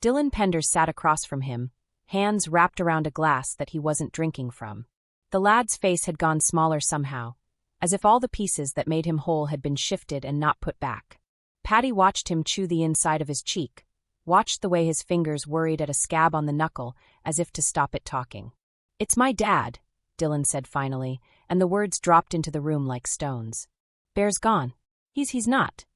Dylan Penders sat across from him, hands wrapped around a glass that he wasn't drinking from. The lad's face had gone smaller somehow, as if all the pieces that made him whole had been shifted and not put back. Paddy watched him chew the inside of his cheek, watched the way his fingers worried at a scab on the knuckle as if to stop it talking. "It's my dad," Dylan said finally, and the words dropped into the room like stones. "Bear's gone." He's not.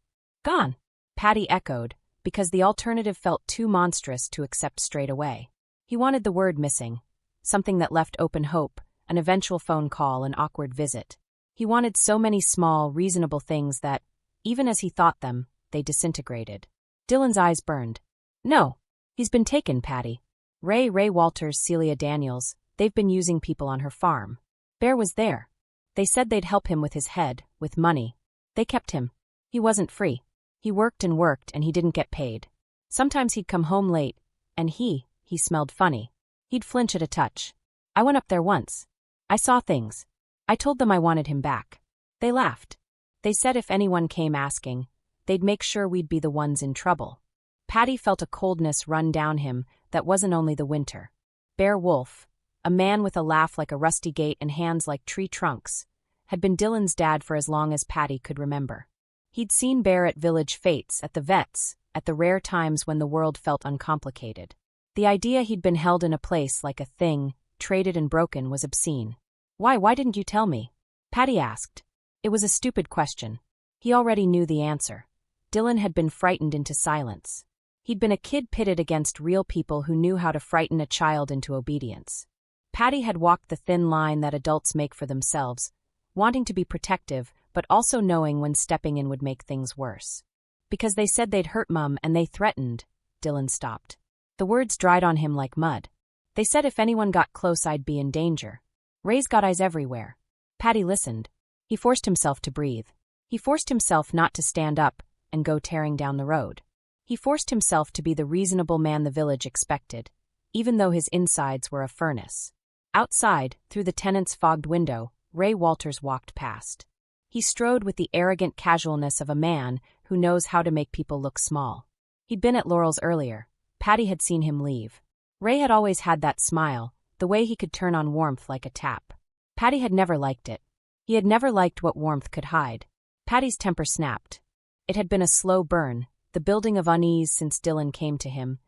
Gone," Paddy echoed, because the alternative felt too monstrous to accept straight away. He wanted the word missing, something that left open hope, an eventual phone call, an awkward visit. He wanted so many small, reasonable things that, even as he thought them, they disintegrated. Dylan's eyes burned. "No. He's been taken, Paddy. Ray Walters, Celia Daniels, they've been using people on her farm. Bear was there. They said they'd help him with his head, with money. They kept him. He wasn't free. He worked and he didn't get paid. Sometimes he'd come home late, and he smelled funny. He'd flinch at a touch. I went up there once. I saw things. I told them I wanted him back. They laughed. They said if anyone came asking, they'd make sure we'd be the ones in trouble." Paddy felt a coldness run down him that wasn't only the winter. Bear Wolf, a man with a laugh like a rusty gate and hands like tree trunks, had been Dylan's dad for as long as Paddy could remember. He'd seen Bear at village fetes, at the vets, at the rare times when the world felt uncomplicated. The idea he'd been held in a place like a thing, traded and broken, was obscene. Why didn't you tell me?" Paddy asked. It was a stupid question. He already knew the answer. Dylan had been frightened into silence. He'd been a kid pitted against real people who knew how to frighten a child into obedience. Paddy had walked the thin line that adults make for themselves, wanting to be protective, but also knowing when stepping in would make things worse. "Because they said they'd hurt Mum and they threatened." Dylan stopped. The words dried on him like mud. "They said if anyone got close I'd be in danger. Ray's got eyes everywhere." Paddy listened. He forced himself to breathe. He forced himself not to stand up and go tearing down the road. He forced himself to be the reasonable man the village expected, even though his insides were a furnace. Outside, through the tenant's fogged window, Ray Walters walked past. He strode with the arrogant casualness of a man who knows how to make people look small. He'd been at Laurel's earlier. Paddy had seen him leave. Ray had always had that smile, the way he could turn on warmth like a tap. Paddy had never liked it. He had never liked what warmth could hide. Paddy's temper snapped. It had been a slow burn, the building of unease since Dylan came to him,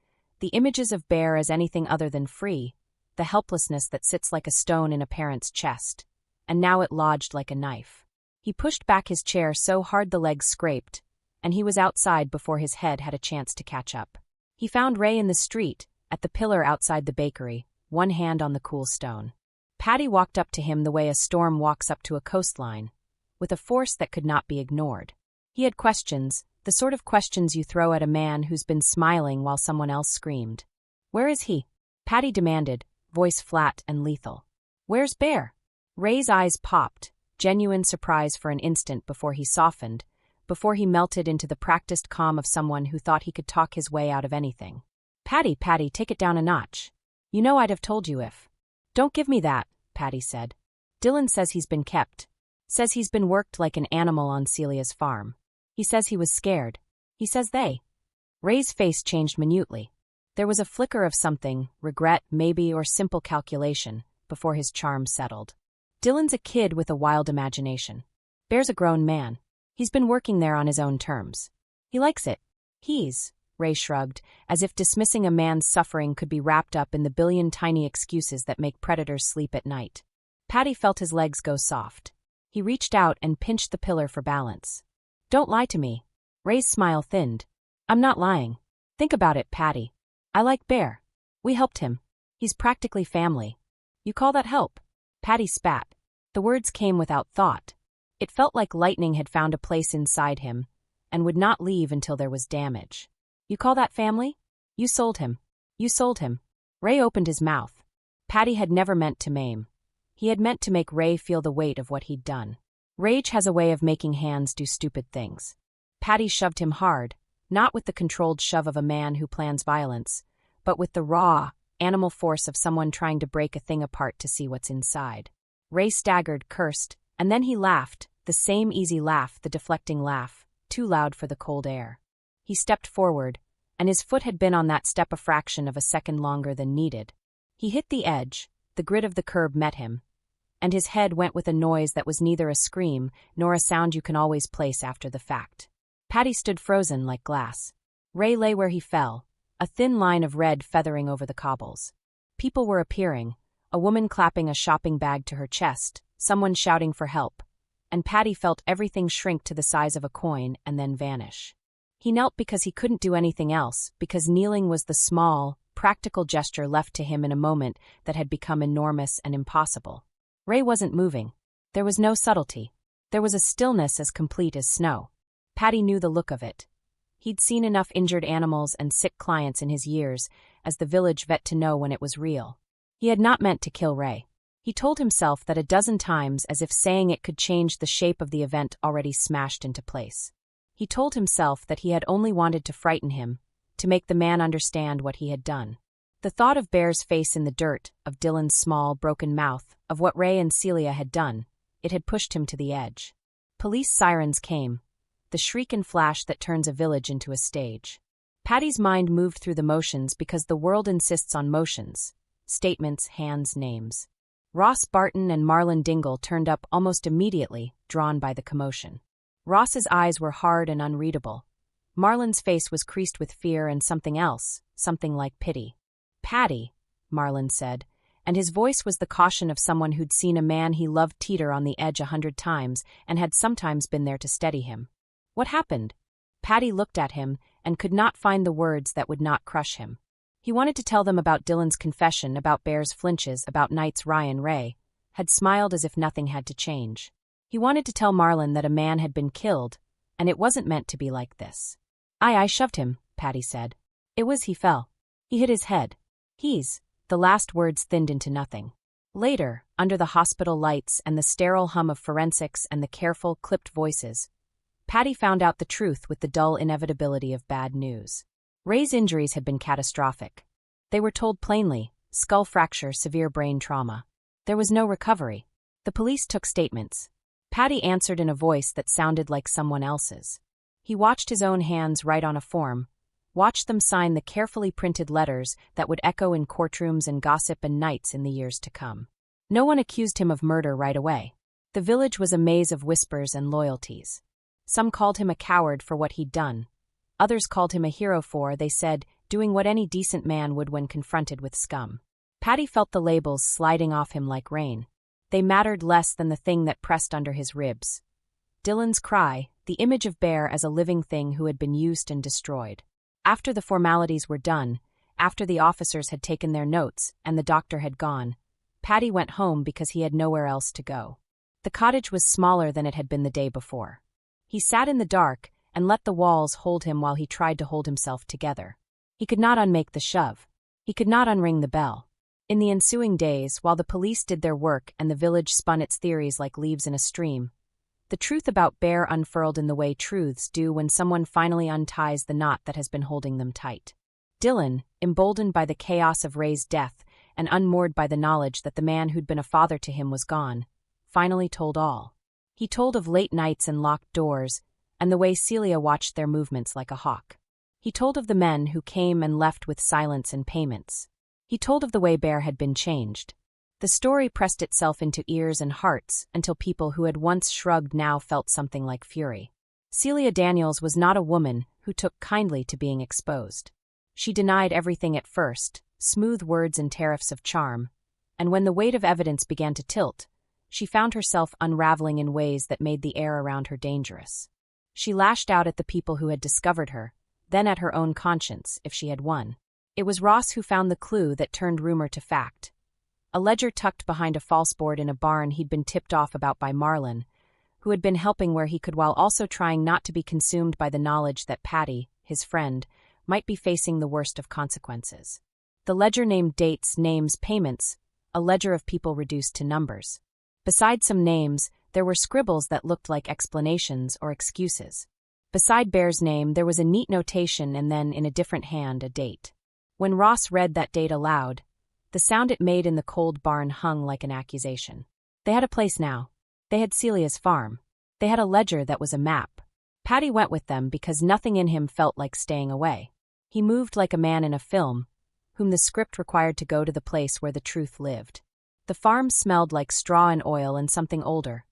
the images of Bear as anything other than free, the helplessness that sits like a stone in a parent's chest, and now it lodged like a knife. He pushed back his chair so hard the legs scraped, and he was outside before his head had a chance to catch up. He found Ray in the street, at the pillar outside the bakery, one hand on the cool stone. Paddy walked up to him the way a storm walks up to a coastline, with a force that could not be ignored. He had questions, the sort of questions you throw at a man who's been smiling while someone else screamed. "Where is he?" Paddy demanded, voice flat and lethal. "Where's Bear?" Ray's eyes popped, genuine surprise for an instant before he softened, before he melted into the practiced calm of someone who thought he could talk his way out of anything. Paddy, take it down a notch. You know I'd have told you if." "Don't give me that," Paddy said. "Dylan says he's been kept. Says he's been worked like an animal on Celia's farm. He says he was scared. He says they." Ray's face changed minutely. There was a flicker of something, regret maybe or simple calculation, before his charm settled. Dylan's a kid with a wild imagination. Bear's a grown man. He's been working there on his own terms. He likes it. Ray shrugged, as if dismissing a man's suffering could be wrapped up in the billion tiny excuses that make predators sleep at night. Paddy felt his legs go soft. He reached out and pinched the pillar for balance. "Don't lie to me." Ray's smile thinned. "I'm not lying. Think about it, Paddy. I like Bear. We helped him. He's practically family. You call that help?" Paddy spat. The words came without thought. It felt like lightning had found a place inside him, and would not leave until there was damage. "You call that family? You sold him. You sold him." Ray opened his mouth. Paddy had never meant to maim. He had meant to make Ray feel the weight of what he'd done. Rage has a way of making hands do stupid things. Paddy shoved him hard, not with the controlled shove of a man who plans violence, but with the raw, animal force of someone trying to break a thing apart to see what's inside. Ray staggered, cursed, and then he laughed, the same easy laugh, the deflecting laugh, too loud for the cold air. He stepped forward, and his foot had been on that step a fraction of a second longer than needed. He hit the edge, the grit of the curb met him, and his head went with a noise that was neither a scream nor a sound you can always place after the fact. Paddy stood frozen like glass. Ray lay where he fell, a thin line of red feathering over the cobbles. People were appearing, a woman clapping a shopping bag to her chest, someone shouting for help, and Paddy felt everything shrink to the size of a coin and then vanish. He knelt because he couldn't do anything else, because kneeling was the small, practical gesture left to him in a moment that had become enormous and impossible. Ray wasn't moving. There was no subtlety. There was a stillness as complete as snow. Paddy knew the look of it. He'd seen enough injured animals and sick clients in his years as the village vet to know when it was real. He had not meant to kill Ray. He told himself that a dozen times, as if saying it could change the shape of the event already smashed into place. He told himself that he had only wanted to frighten him, to make the man understand what he had done. The thought of Bear's face in the dirt, of Dylan's small, broken mouth, of what Ray and Celia had done, it had pushed him to the edge. Police sirens came, the shriek and flash that turns a village into a stage. Paddy's mind moved through the motions because the world insists on motions. Statements, hands, names. Ross Barton and Marlon Dingle turned up almost immediately, drawn by the commotion. Ross's eyes were hard and unreadable. Marlon's face was creased with fear and something else, something like pity. "Paddy," Marlon said, and his voice was the caution of someone who'd seen a man he loved teeter on the edge 100 times and had sometimes been there to steady him. "What happened?" Paddy looked at him and could not find the words that would not crush him. He wanted to tell them about Dylan's confession, about Bear's flinches, about Knight's Ryan Ray, had smiled as if nothing had to change. He wanted to tell Marlon that a man had been killed, and it wasn't meant to be like this. I shoved him," Paddy said. "It was he fell. He hit his head. The last words thinned into nothing. Later, under the hospital lights and the sterile hum of forensics and the careful, clipped voices, Paddy found out the truth with the dull inevitability of bad news. Ray's injuries had been catastrophic. They were told plainly: skull fracture, severe brain trauma. There was no recovery. The police took statements. Paddy answered in a voice that sounded like someone else's. He watched his own hands write on a form, watched them sign the carefully printed letters that would echo in courtrooms and gossip and nights in the years to come. No one accused him of murder right away. The village was a maze of whispers and loyalties. Some called him a coward for what he'd done. Others called him a hero for, they said, doing what any decent man would when confronted with scum. Paddy felt the labels sliding off him like rain. They mattered less than the thing that pressed under his ribs. Dylan's cry, the image of Bear as a living thing who had been used and destroyed. After the formalities were done, after the officers had taken their notes and the doctor had gone, Paddy went home because he had nowhere else to go. The cottage was smaller than it had been the day before. He sat in the dark and let the walls hold him while he tried to hold himself together. He could not unmake the shove. He could not unring the bell. In the ensuing days, while the police did their work and the village spun its theories like leaves in a stream, the truth about Bear unfurled in the way truths do when someone finally unties the knot that has been holding them tight. Dylan, emboldened by the chaos of Ray's death and unmoored by the knowledge that the man who'd been a father to him was gone, finally told all. He told of late nights and locked doors, and the way Celia watched their movements like a hawk. He told of the men who came and left with silence and payments. He told of the way Bear had been changed. The story pressed itself into ears and hearts until people who had once shrugged now felt something like fury. Celia Daniels was not a woman who took kindly to being exposed. She denied everything at first, smooth words and tariffs of charm, and when the weight of evidence began to tilt, she found herself unraveling in ways that made the air around her dangerous. She lashed out at the people who had discovered her, then at her own conscience, if she had won. It was Ross who found the clue that turned rumor to fact. A ledger tucked behind a false board in a barn he'd been tipped off about by Marlon, who had been helping where he could while also trying not to be consumed by the knowledge that Paddy, his friend, might be facing the worst of consequences. The ledger named dates, names, payments, a ledger of people reduced to numbers. Beside some names, there were scribbles that looked like explanations or excuses. Beside Bear's name, there was a neat notation and then, in a different hand, a date. When Ross read that date aloud, the sound it made in the cold barn hung like an accusation. They had a place now. They had Celia's farm. They had a ledger that was a map. Paddy went with them because nothing in him felt like staying away. He moved like a man in a film, whom the script required to go to the place where the truth lived. The farm smelled like straw and oil and something older,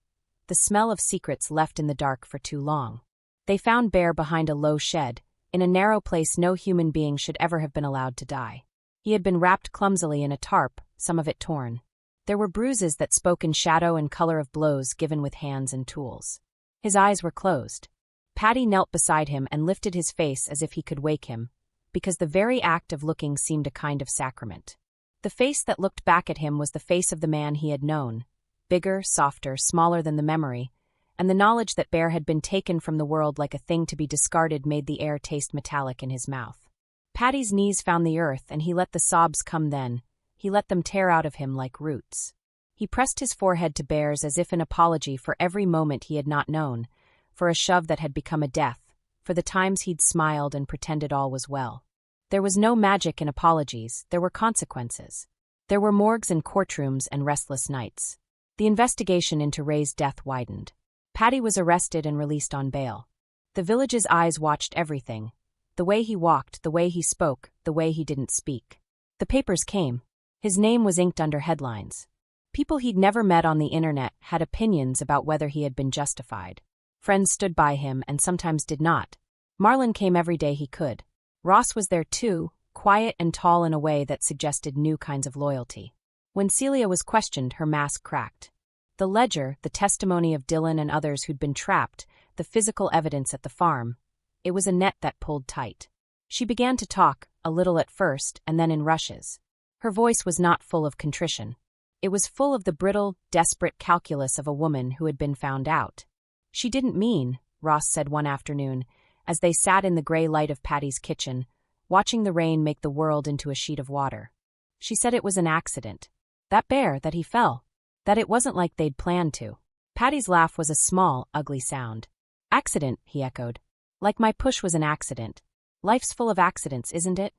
the smell of secrets left in the dark for too long. They found Bear behind a low shed, in a narrow place no human being should ever have been allowed to die. He had been wrapped clumsily in a tarp, some of it torn. There were bruises that spoke in shadow and color of blows given with hands and tools. His eyes were closed. Paddy knelt beside him and lifted his face as if he could wake him, because the very act of looking seemed a kind of sacrament. The face that looked back at him was the face of the man he had known, bigger, softer, smaller than the memory, and the knowledge that Bear had been taken from the world like a thing to be discarded made the air taste metallic in his mouth. Paddy's knees found the earth, and he let the sobs come then. He let them tear out of him like roots. He pressed his forehead to Bear's as if in apology for every moment he had not known, for a shove that had become a death, for the times he'd smiled and pretended all was well. There was no magic in apologies, there were consequences. There were morgues and courtrooms and restless nights. The investigation into Ray's death widened. Paddy was arrested and released on bail. The village's eyes watched everything. The way he walked, the way he spoke, the way he didn't speak. The papers came. His name was inked under headlines. People he'd never met on the internet had opinions about whether he had been justified. Friends stood by him and sometimes did not. Marlon came every day he could. Ross was there too, quiet and tall in a way that suggested new kinds of loyalty. When Celia was questioned, her mask cracked. The ledger, the testimony of Dylan and others who'd been trapped, the physical evidence at the farm, it was a net that pulled tight. She began to talk, a little at first, and then in rushes. Her voice was not full of contrition. It was full of the brittle, desperate calculus of a woman who had been found out. She didn't mean, Ross said one afternoon, as they sat in the gray light of Paddy's kitchen, watching the rain make the world into a sheet of water. She said it was an accident. That Bear, that he fell. That it wasn't like they'd planned to. Paddy's laugh was a small, ugly sound. Accident, he echoed. Like my push was an accident. Life's full of accidents, isn't it?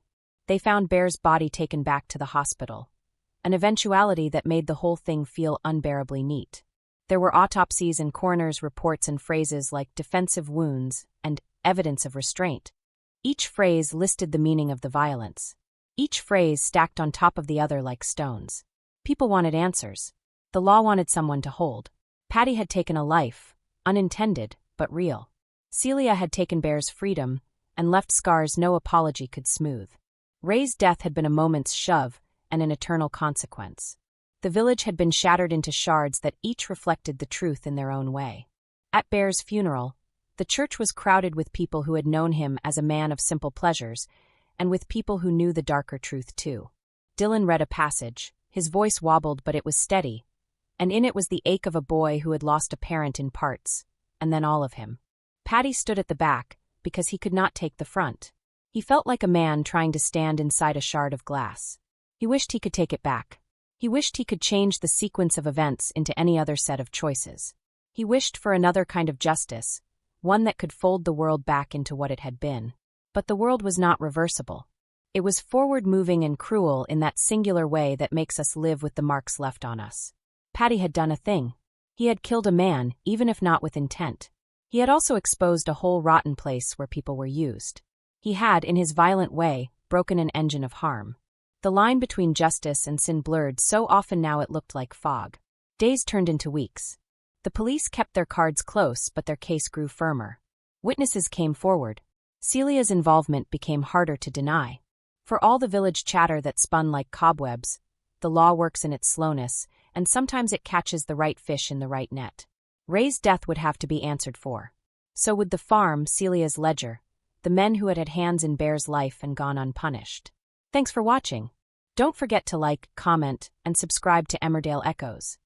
They found Bear's body taken back to the hospital. An eventuality that made the whole thing feel unbearably neat. There were autopsies and coroner's reports and phrases like defensive wounds and evidence of restraint. Each phrase listed the meaning of the violence. Each phrase stacked on top of the other like stones. People wanted answers. The law wanted someone to hold. Paddy had taken a life, unintended, but real. Celia had taken Bear's freedom and left scars no apology could smooth. Ray's death had been a moment's shove and an eternal consequence. The village had been shattered into shards that each reflected the truth in their own way. At Bear's funeral, the church was crowded with people who had known him as a man of simple pleasures, and with people who knew the darker truth too. Dylan read a passage. His voice wobbled, but it was steady, and in it was the ache of a boy who had lost a parent in parts, and then all of him. Paddy stood at the back, because he could not take the front. He felt like a man trying to stand inside a shard of glass. He wished he could take it back. He wished he could change the sequence of events into any other set of choices. He wished for another kind of justice, one that could fold the world back into what it had been. But the world was not reversible. It was forward-moving and cruel in that singular way that makes us live with the marks left on us. Paddy had done a thing. He had killed a man, even if not with intent. He had also exposed a whole rotten place where people were used. He had, in his violent way, broken an engine of harm. The line between justice and sin blurred so often now it looked like fog. Days turned into weeks. The police kept their cards close, but their case grew firmer. Witnesses came forward. Celia's involvement became harder to deny. For all the village chatter that spun like cobwebs, the law works in its slowness, and sometimes it catches the right fish in the right net. Ray's death would have to be answered for. So would the farm, Celia's ledger, the men who had had hands in Bear's life and gone unpunished. Thanks for watching. Don't forget to like, comment, and subscribe to Emmerdale Echoes.